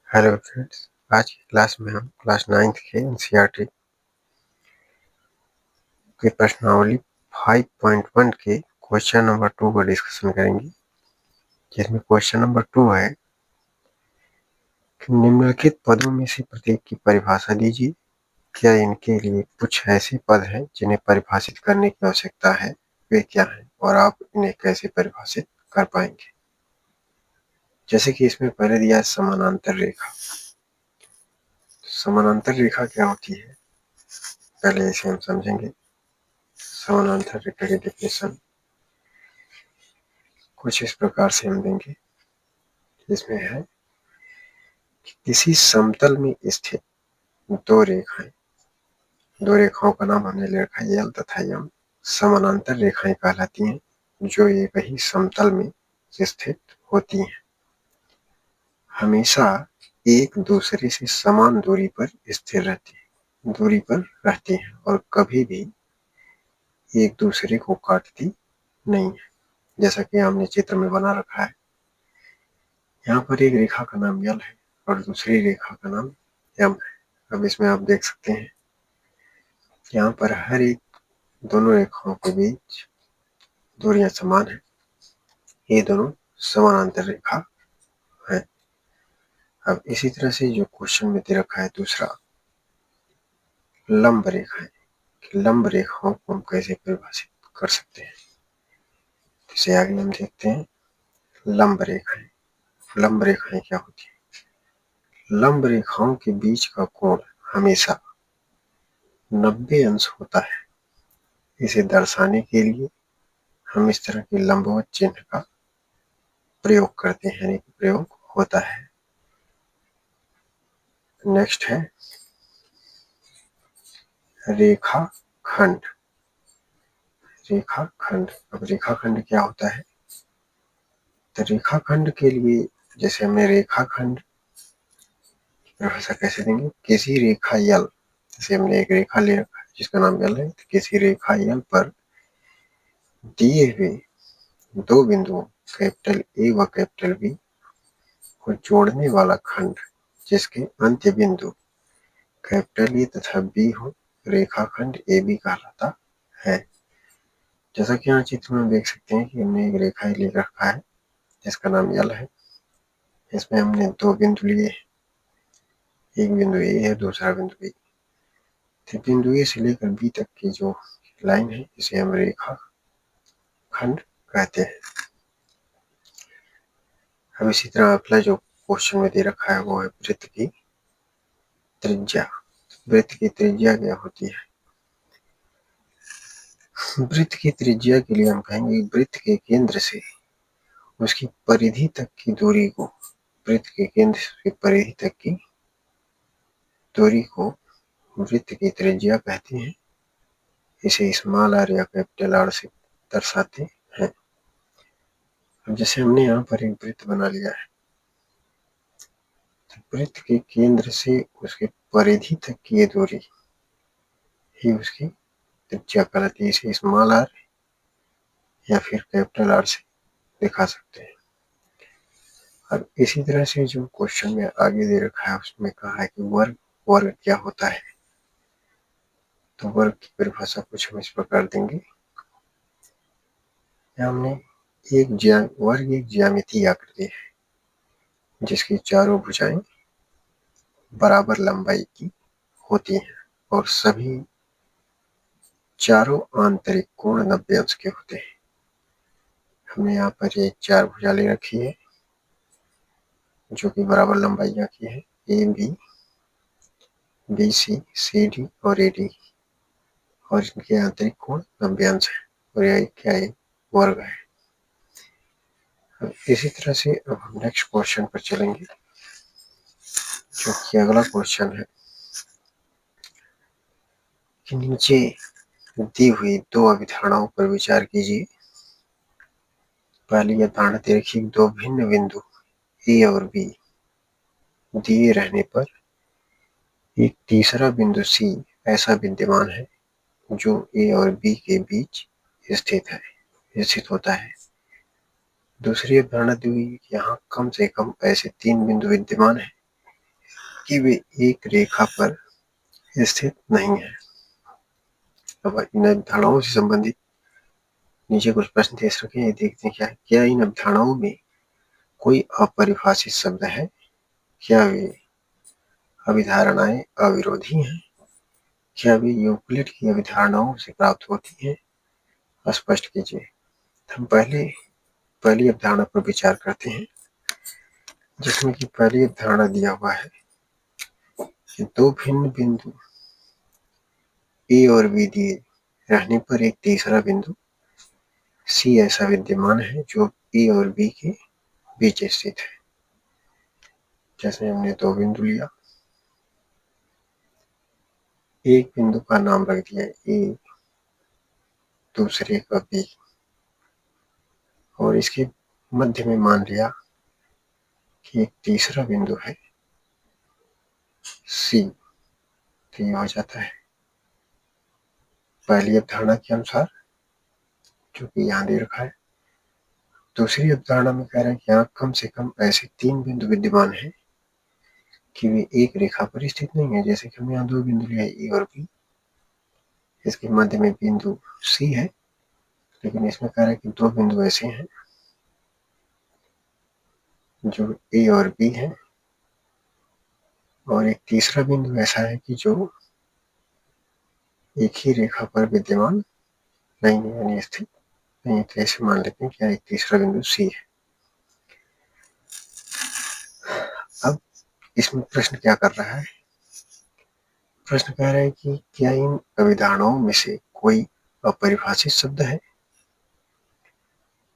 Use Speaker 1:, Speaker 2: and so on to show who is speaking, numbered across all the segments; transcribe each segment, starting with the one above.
Speaker 1: Hello friends, आज की class में हम क्लास 9th के एनसीईआरटी की प्रश्नावली 5.1 के क्वेश्चन नंबर 2 का डिस्कशन करेंगे, जिसमें क्वेश्चन नंबर 2 है कि निम्नलिखित पदों में से प्रत्येक की परिभाषा दीजिए। क्या इनके लिए कुछ ऐसे पद हैं जिन्हें परिभाषित करने की आवश्यकता है? वे क्या हैं और आप इन्हें कैसे परिभाषित कर पाएंगे? जैसे कि इसमें पहले दिया है समानांतर रेखा। समानांतर रेखा क्या होती है, पहले इसे हम समझेंगे। समानांतर रेखा की डेफिनेशन कुछ इस प्रकार से हम देंगे, जिसमें है कि किसी समतल में स्थित दो रेखाओं का नाम हमने ले रखा है यल तथा यम। समानांतर रेखाएं कहलाती हैं जो एक ही समतल में स्थित होती हैं, हमेशा एक दूसरे से समान दूरी पर स्थिर रहती हैं और कभी भी एक दूसरे को काटती नहीं है। जैसा कि हमने चित्र में बना रखा है, यहाँ पर एक रेखा का नाम यल है और दूसरी रेखा का नाम यम है। अब इसमें आप देख सकते हैं, यहाँ पर हर एक दोनों रेखाओं के बीच दूरियां समान है। ये दोनों समानांतर रेखा है। अब इसी तरह से जो क्वेश्चन में दे रखा है दूसरा, लंब रेखा है कि लंब रेखाओं को हम कैसे परिभाषित कर सकते हैं। इसे आगे हम देखते हैं। लंब रेखाएं क्या होती है? लंब रेखाओं के बीच का कोण हमेशा 90 अंश होता है। इसे दर्शाने के लिए हम इस तरह के लंबवत चिन्ह का प्रयोग करते हैं, यानी कि प्रयोग होता है। नेक्स्ट है रेखाखंड। अब रेखाखंड क्या होता है? तो रेखाखंड के लिए जैसे हमने रेखाखंड की परिभाषा कैसे देंगे? किसी रेखा यल, जैसे हमने एक रेखा ले रखा है जिसका नाम यल है, तो किसी रेखा यल पर दिए हुए दो बिंदुओं कैपिटल ए व कैपिटल बी को जोड़ने वाला खंड जिसके अंत्य बिंदु कैपिटल ए तथा बी हो, रेखाखंड ए बी कहलाता है। जैसा कि यहाँ चित्र में देख सकते हैं कि हमने एक रेखा ले रखा है जिसका नाम यल है। इसमें हमने दो बिंदु लिए हैं, एक बिंदु ए है, दूसरा बिंदु बी। तो बिंदु ए से लेकर बी तक की जो लाइन है इसे हम रेखा खंड कहते हैं। अब इसी तरह अगला जो क्वेश्चन में दे रखा है वो है वृत्त की त्रिज्या। वृत्त की त्रिज्या क्या होती है? वृत्त की त्रिज्या के लिए हम कहेंगे वृत्त के केंद्र से उसकी परिधि तक की दूरी को, वृत्त के केंद्र से परिधि तक की दूरी को वृत्त की त्रिज्या कहते हैं। इसे स्मॉल आर या कैपिटल आर से दर्शाते हैं। अब जैसे हमने यहाँ पर एक वृत्त बना लिया है, तो वृत्त के केंद्र से उसके परिधि तक की ये दूरी ही उसकी त्रिज्या कहलाती है। इसे स्मॉल आर या फिर कैपिटल आर से दिखा सकते हैं। अब इसी तरह से जो क्वेश्चन में आगे दे रखा है उसमें कहा है कि वर्ग क्या होता है? तो वर्ग की परिभाषा कुछ हम इस प्रकार देंगे। हमने वर्ग एक ज्यामितीय आकृति है जिसकी चारों भुजाएं बराबर लंबाई की होती हैं और सभी चारों आंतरिक कोण 90 अंश के होते हैं। हमने यहाँ पर ये चार भुजा ले रखी है जो कि बराबर लंबाइयां की है, A B, B C, C D और ए डी, और इनके आंतरिक कोण 90 अंश है और यह क्या है? वर्ग है। अब इसी तरह से अब हम नेक्स्ट क्वेश्चन पर चलेंगे, जो कि अगला क्वेश्चन है कि नीचे दी हुई दो अभिधारणाओं पर विचार कीजिए। पहली अवधारणा दे रखी, दो भिन्न बिंदु ए और बी दिए रहने पर एक तीसरा बिंदु सी ऐसा विद्यमान है जो ए और बी के बीच स्थित होता है। दूसरी अवधारणा दी हुई, यहाँ कम से कम ऐसे तीन बिंदु विद्यमान है कि वे एक रेखा पर स्थित नहीं है। अब इन अवधारणाओं से संबंधित नीचे कुछ प्रश्न शेष रखे हैं, देखते हैं क्या इन अवधारणाओं में कोई अपरिभाषित शब्द है? क्या वे अभिधारणाएं अविरोधी हैं? क्या वे यूक्लिड की अभिधारणाओं से प्राप्त होती हैं? स्पष्ट कीजिए। हम पहली अवधारणा पर विचार करते हैं, जिसमें कि पहली अवधारणा दिया हुआ है कि दो भिन्न बिंदु ए और बी दिए रहने पर एक तीसरा बिंदु सी ऐसा विद्यमान है जो ए और बी के बीच स्थित है। जैसे हमने दो बिंदु लिया, एक बिंदु का नाम रख दिया ए, दूसरे का बी, और इसके मध्य में मान लिया कि एक तीसरा बिंदु है सी। तो ये हो जाता है पहली अवधारणा के अनुसार, जो कि यहाँ दे रखा है। दूसरी अवधारणा में कह रहा है कि यहाँ कम से कम ऐसे तीन बिंदु विद्यमान हैं कि वे एक रेखा पर स्थित नहीं है। जैसे कि हम यहाँ दो बिंदु लिया ए और बी, इसके मध्य में बिंदु सी है, लेकिन इसमें कह रहा है कि दो बिंदु ऐसे हैं जो ए और बी है, और एक तीसरा बिंदु ऐसा है कि जो एक ही रेखा पर विद्यमान नहीं है, यानी स्थित नहीं है। तो ऐसे मान लेते हैं कि एक तीसरा बिंदु सी है। अब इसमें प्रश्न क्या कर रहा है? प्रश्न कह रहा है कि क्या इन अभिधारणाओं में से कोई अपरिभाषित शब्द है?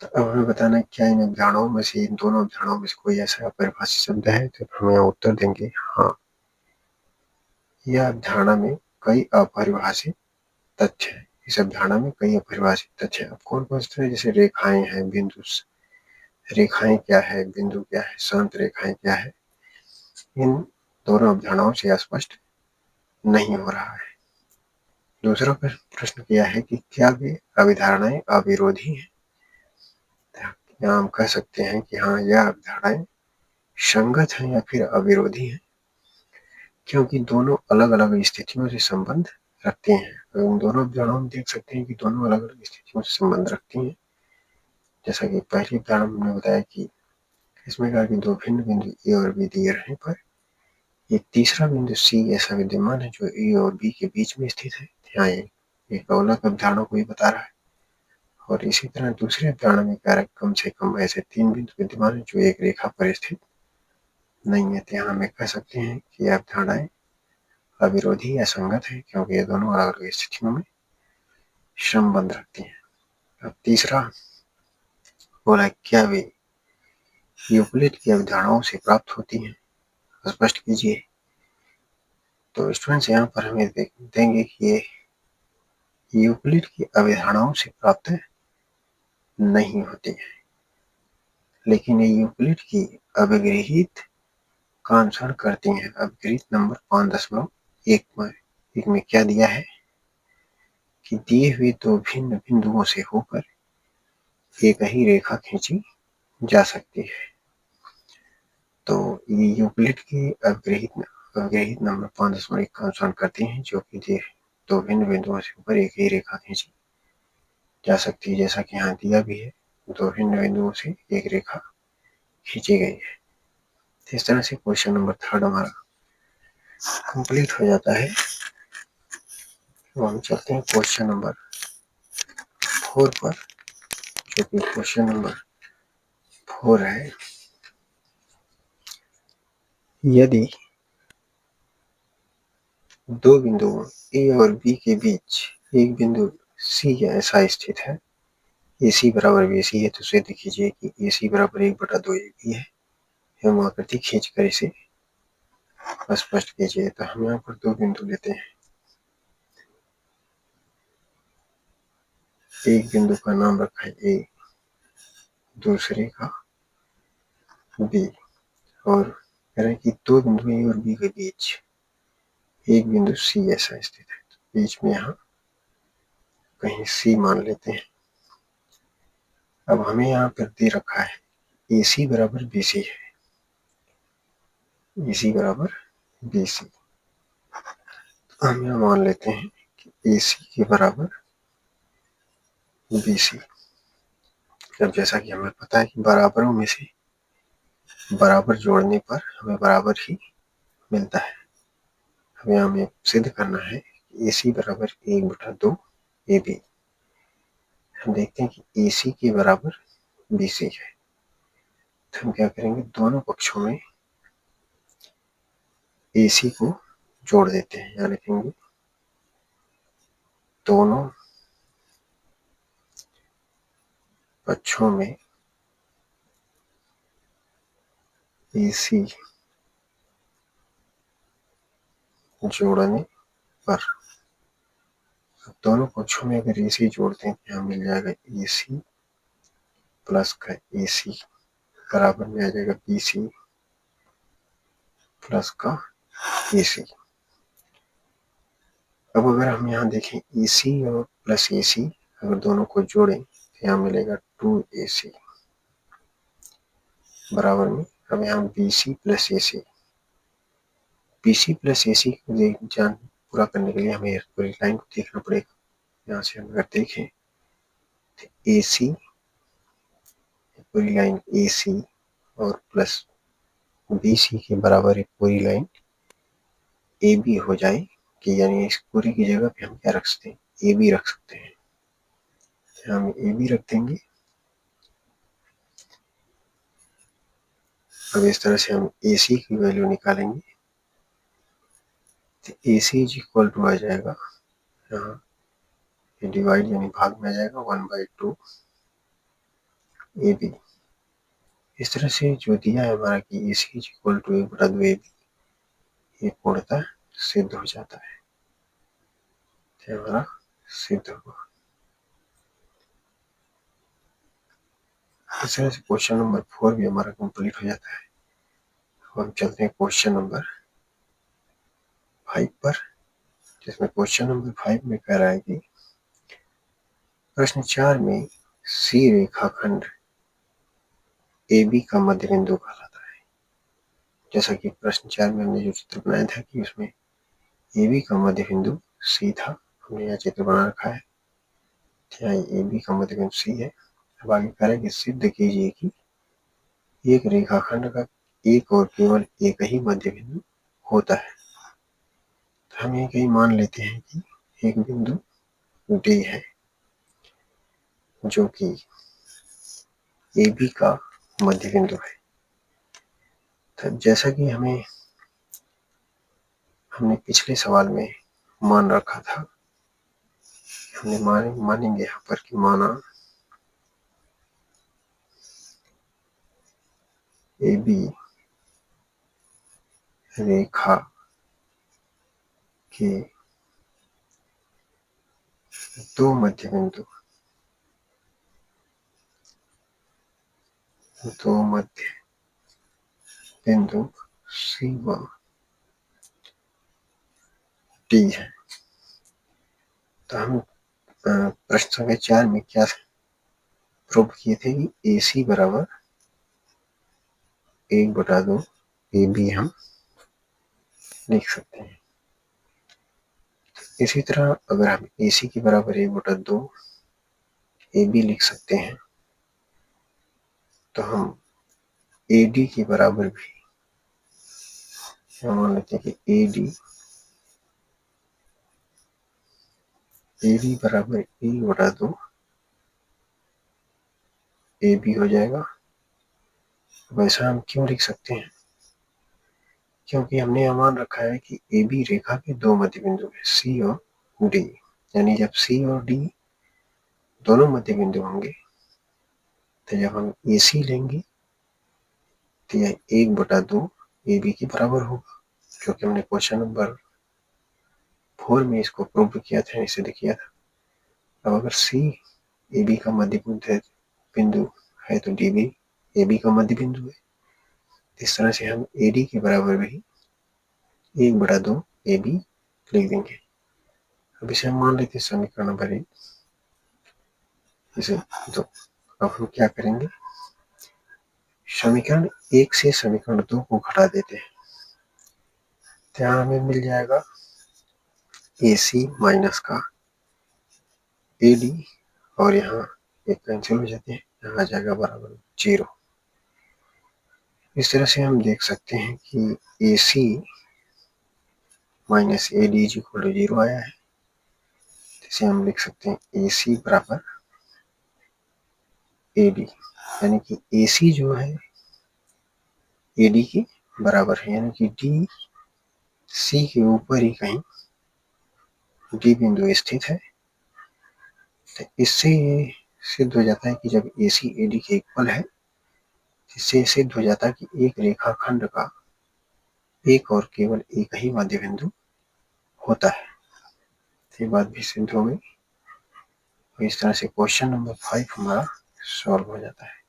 Speaker 1: तो अब हमें बताना है क्या इन अवधारणाओं में से, इन दोनों अवधारणाओं में से कोई ऐसा अपरिभाषित शब्द है? तो हम यहाँ उत्तर देंगे हाँ, यह अवधारणा में कई अपरिभाषित तथ्य है। इस अवधारणा में कई अपरिभाषित तथ्य है। अब कौन कौन से? जैसे रेखाएं हैं, बिंदु, रेखाएं क्या है, बिंदु क्या है, शांत रेखाएं क्या है, इन दोनों अवधारणाओं से स्पष्ट नहीं हो रहा है। दूसरा प्रश्न किया है कि क्या वे अभिधारणाएं अविरोधी हैं? यहाँ हम कह सकते हैं कि हाँ, यह अवधारणाएं संगत हैं या फिर अविरोधी हैं, क्योंकि दोनों अलग अलग स्थितियों से संबंध रखती हैं। उन दोनों अवधारणाओं में देख सकते हैं कि दोनों अलग अलग स्थितियों से संबंध रखती हैं। जैसा कि पहली अवधारणा में हमने बताया कि इसमें कहा कि दो भिन्न बिंदु ए और बी दिए रहने पर एक तीसरा बिंदु सी ऐसा विद्यमान है जो ए और बी के बीच में स्थित है। यहाँ एक अवलक अवधारणा को ही बता रहा है। और इसी तरह दूसरी अवधारणा में कह रहा है कम से कम ऐसे तीन बिंदु विद्यमान है जो एक रेखा पर स्थित नहीं है। तो यहाँ हमें कह सकते हैं कि यह अवधारणाएं अविरोधी या संगत है, क्योंकि ये दोनों अलग अलग स्थितियों में संबंध रखती हैं। अब तीसरा बोला क्या वे यूक्लिड की अवधारणाओं से प्राप्त होती हैं? स्पष्ट कीजिए। तो स्टूडेंट्स यहाँ पर हमें देंगे कि ये यूक्लिड की अवधारणाओं से प्राप्त नहीं होती है, लेकिन ये यूक्लिड की अभिगृहित का अनुसरण करती हैं। अभिगृहित नंबर 5.1 में क्या दिया है कि दिए हुए दो भिन्न बिंदुओं से होकर एक ही रेखा खींची जा सकती है। तो ये यूक्लिड की अभिगृहित नंबर 5.1 का अनुसरण करती हैं, जो कि दो भिन्न बिंदुओं से ऊपर एक ही रेखा खींची जा सकती है। जैसा कि यहाँ दिया भी है, दो भिन्न बिंदुओं से एक रेखा खींची गई है। इस तरह से क्वेश्चन नंबर 3 हमारा कंप्लीट हो जाता है। तो हम चलते हैं क्वेश्चन नंबर 4 पर, जो कि क्वेश्चन नंबर 4 है। यदि दो बिंदुओं ए और बी के बीच एक बिंदु सी ऐसा स्थित है, ए सी बराबर बी सी है, तो उसे देखिए कि ए सी बराबर 1/2 ए बी है। हम आकृति खींचकर इसे स्पष्ट कीजिए। तो हम यहाँ पर दो बिंदु लेते हैं। एक बिंदु का नाम रखा है ए, दूसरे का बी, और कह रहे हैं कि दो बिंदु ए और बी के बीच एक बिंदु सी ऐसा स्थित है। तो बीच में यहाँ कहीं सी मान लेते हैं। अब हमें यहाँ पर दे रखा है ए सी बराबर बी सी है, ए सी बराबर BC। हम यहाँ मान लेते हैं कि AC के बराबर BC। अब जैसा कि हमें पता है कि बराबरों में से बराबर जोड़ने पर हमें बराबर ही मिलता है। हमें हमें सिद्ध करना है कि AC बराबर 1/2 AB। हम देखते हैं कि AC के बराबर BC है, तो हम क्या करेंगे, दोनों पक्षों में AC को जोड़ देते हैं। यहाँ लिखेंगे दोनों पक्षों में AC जोड़ने पर, दोनों पक्षों में अगर AC जोड़ते हैं तो यहाँ मिल जाएगा AC प्लस का AC बराबर में आ जाएगा BC प्लस का AC। अब अगर हम यहाँ देखें AC और प्लस AC अगर दोनों को जोड़ें तो यहाँ मिलेगा 2AC बराबर में, अब यहाँ BC plus AC, BC plus AC को जान पूरा करने के लिए हमें पूरी लाइन को देखना पड़ेगा। यहाँ से हम अगर देखें तो AC, पूरी लाइन AC और प्लस BC के बराबर एक पूरी लाइन AB हो जाए कि यानी इस पूरी की जगह पे हम क्या रख सकते हैं, AB रख सकते हैं। हम AB रख देंगे। अब इस तरह से हम AC की वैल्यू निकालेंगे तो AC इज इक्वल टू आ जाएगा, यहाँ डिवाइड यानी भाग में आ जाएगा 1/2 AB। इस तरह से जो दिया है हमारा कि AC is equal to 1/2 AB, ये पूर्णतः सिद्ध हो जाता है, तो हमारा सिद्ध हुआ। इस तरह से क्वेश्चन नंबर 4 भी हमारा कंप्लीट हो जाता है। हम चलते हैं क्वेश्चन नंबर 5 पर, जिसमें क्वेश्चन नंबर 5 में कह रहा है कि प्रश्न 4 में C रेखाखंड AB का मध्य बिंदु कहलाता है। जैसा कि प्रश्न 4 में हमने जो चित्र बनाया था कि उसमें AB का मध्य बिंदु C था, हमने यह चित्र बना रखा है, यहाँ AB का मध्य बिंदु C है। अब आगे कह रहा है कि सिद्ध कीजिए कि एक रेखाखंड का एक और केवल एक ही मध्य बिंदु होता है। तो हम यही मान लेते हैं कि एक बिंदु D है जो कि AB का मध्य बिंदु है। तो जैसा कि हमने पिछले सवाल में मान रखा था, हमने मानेंगे यहाँ पर कि माना AB रेखा के दो मध्य बिंदु C व D है। तो हम प्रश्न संख्या 4 में क्या प्रूव किए थे कि AC बराबर 1/2 AB हम लिख सकते हैं। इसी तरह अगर हम AC के बराबर 1/2 AB लिख सकते हैं तो हम AD के बराबर भी मान लेते हैं कि AD बराबर 1/2 AB हो जाएगा। वैसा हम क्यों लिख सकते हैं, क्योंकि हमने यह मान रखा है कि AB रेखा के दो मध्य बिंदु है C और D, यानी जब C और D दोनों मध्य बिंदु होंगे तो जब हम AC लेंगे तो यह 1/2 AB के बराबर होगा, क्योंकि हमने क्वेश्चन नंबर 4 में इसको प्रूव किया था, सिद्ध किया था। अब अगर C AB का मध्य बिंदु है तो D भी AB का मध्य बिंदु है। इस तरह से हम AD के बराबर भी 1/2 AB लिख देंगे। अब इसे हम मान लेते हैं समीकरण नंबर 1, इसे तो अब हम क्या करेंगे, समीकरण 1 से समीकरण 2 को घटा देते हैं तो यहाँ हमें मिल जाएगा AC माइनस का AD, और यहाँ एक कैंसिल हो जाते हैं, यहाँ आ जाएगा बराबर 0। इस तरह से हम देख सकते हैं कि AC minus AD is equal to 0 आया है। इसे हम लिख सकते हैं AC बराबर AD, यानी कि AC जो है AD के बराबर है, यानी कि DC के ऊपर ही कहीं D बिंदु स्थित है। तो इससे ये सिद्ध हो जाता है कि जब AC AD के इक्वल है, इससे सिद्ध हो जाता है कि एक रेखाखंड का एक और केवल एक ही मध्य बिंदु होता है। ये बात भी सिद्ध हो गई। तो इस तरह से क्वेश्चन नंबर 5 हमारा सॉल्व हो जाता है।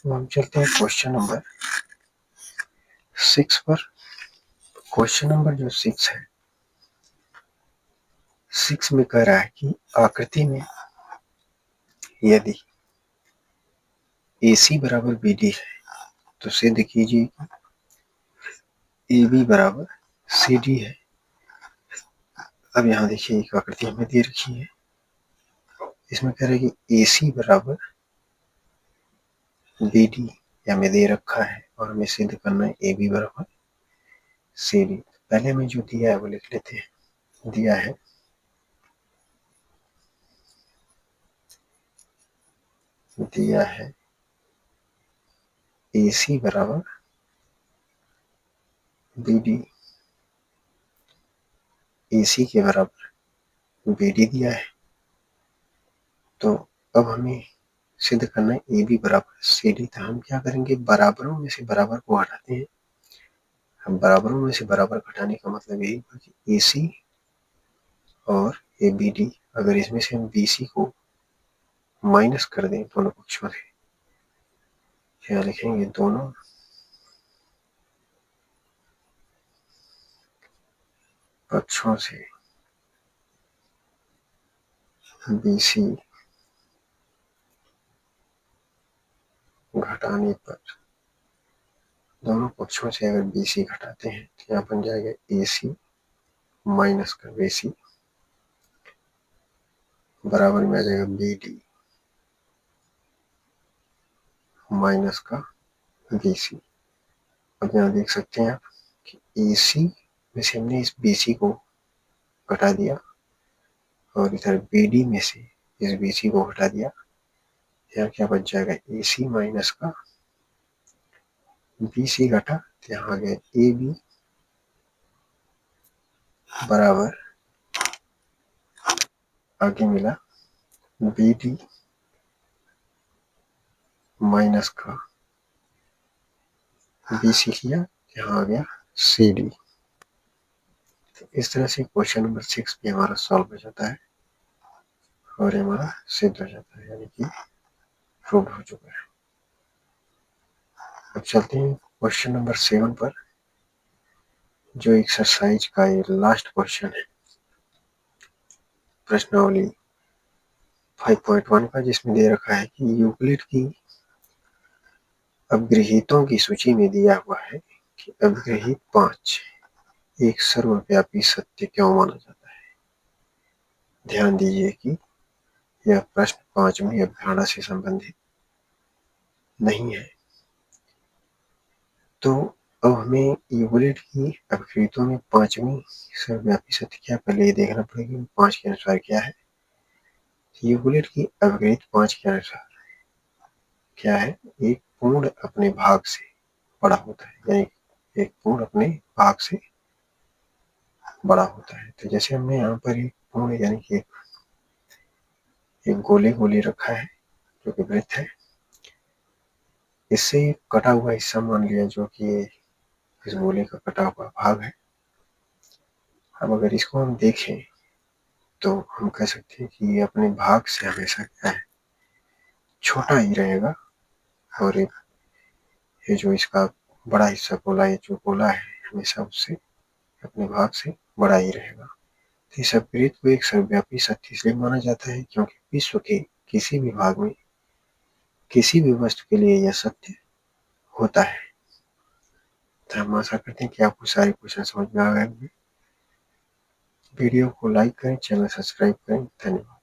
Speaker 1: तो हम चलते हैं क्वेश्चन नंबर 6 पर। क्वेश्चन नंबर जो 6 है, 6 में कह रहा है कि आकृति में यदि AC बराबर BD है तो सिद्ध कीजिए कि AB बराबर CD है। अब यहाँ देखिए एक आकृति हमें दे रखी है, इसमें कह रहे हैं कि AC बराबर BD हमें दे रखा है और हमें सिद्ध करना है AB बराबर CD। पहले हमें जो दिया है वो लिख लेते हैं। दिया है AC बराबर BD, AC के बराबर BD दिया है। तो अब हमें सिद्ध करना है AB बराबर CD। तो हम क्या करेंगे, बराबरों में से बराबर को हटाते हैं। हम बराबरों में से बराबर घटाने का मतलब यही हुआ कि AC और ABD, अगर इसमें से हम BC को माइनस कर दें दोनों पक्षों से, क्या लिखेंगे, दोनों पक्षों से BC घटाने पर, दोनों पक्षों से अगर BC घटाते हैं तो यहाँ बन जाएगा AC माइनस का BC बराबर में आ जाएगा BD माइनस का BC। अब यहाँ देख सकते हैं आप कि AC में से हमने इस BC को घटा दिया और इधर BD में से इस BC को घटा दिया। यहाँ क्या बच जाएगा, AC माइनस का BC घटा, तो यहाँ आ गया AB बराबर, आगे मिला BD माइनस का BC किया, यहाँ आ गया CD। तो इस तरह से क्वेश्चन नंबर 6 भी हमारा सॉल्व हो जाता है और हमारा सिद्ध हो जाता है, यानी कि प्रूव हो चुका है। अब चलते हैं क्वेश्चन नंबर 7 पर, जो एक्सरसाइज का ये लास्ट क्वेश्चन है प्रश्नावली 5.1 का, जिसमें दे रखा है कि यूक्लिड की अवगृहीतों की सूची में दिया हुआ है कि अवगृहीत 5 एक सर्वव्यापी सत्य क्यों माना जाता है। ध्यान दीजिए कि यह प्रश्न 5वीं अवधारणा से संबंधित नहीं है। तो अब हमें यूक्लिड की अवगृहीतों में 5वीं सर्वव्यापी सत्य क्या, पहले ये देखना पड़ेगा 5 के अनुसार क्या है। यूक्लिड की अवगृहीत 5 के अनुसार क्या है, एक पूर्ण अपने भाग से बड़ा होता है, यानी एक पूर्ण अपने भाग से बड़ा होता है। तो जैसे हमने यहाँ पर एक पूर्ण यानी कि एक गोले गोले रखा है जो कि वृत्त है, इससे कटा हुआ हिस्सा मान लिया जो कि इस गोले का कटा हुआ भाग है। अब अगर इसको हम देखें तो हम कह सकते हैं कि ये अपने भाग से हमेशा क्या है, छोटा ही रहेगा, और ये जो इसका बड़ा हिस्सा गोला, ये जो गोला है हमेशा उससे अपने भाग से बड़ा ही रहेगा। तो इस अपवृत्त को एक सर्वव्यापी सत्य इसलिए माना जाता है क्योंकि विश्व के किसी भी भाग में किसी भी वस्तु के लिए यह सत्य होता है। तो हम आशा करते हैं कि आपको सारे क्वेश्चन समझ में आ गए होंगे। वीडियो को लाइक करें, चैनल सब्सक्राइब करें। धन्यवाद।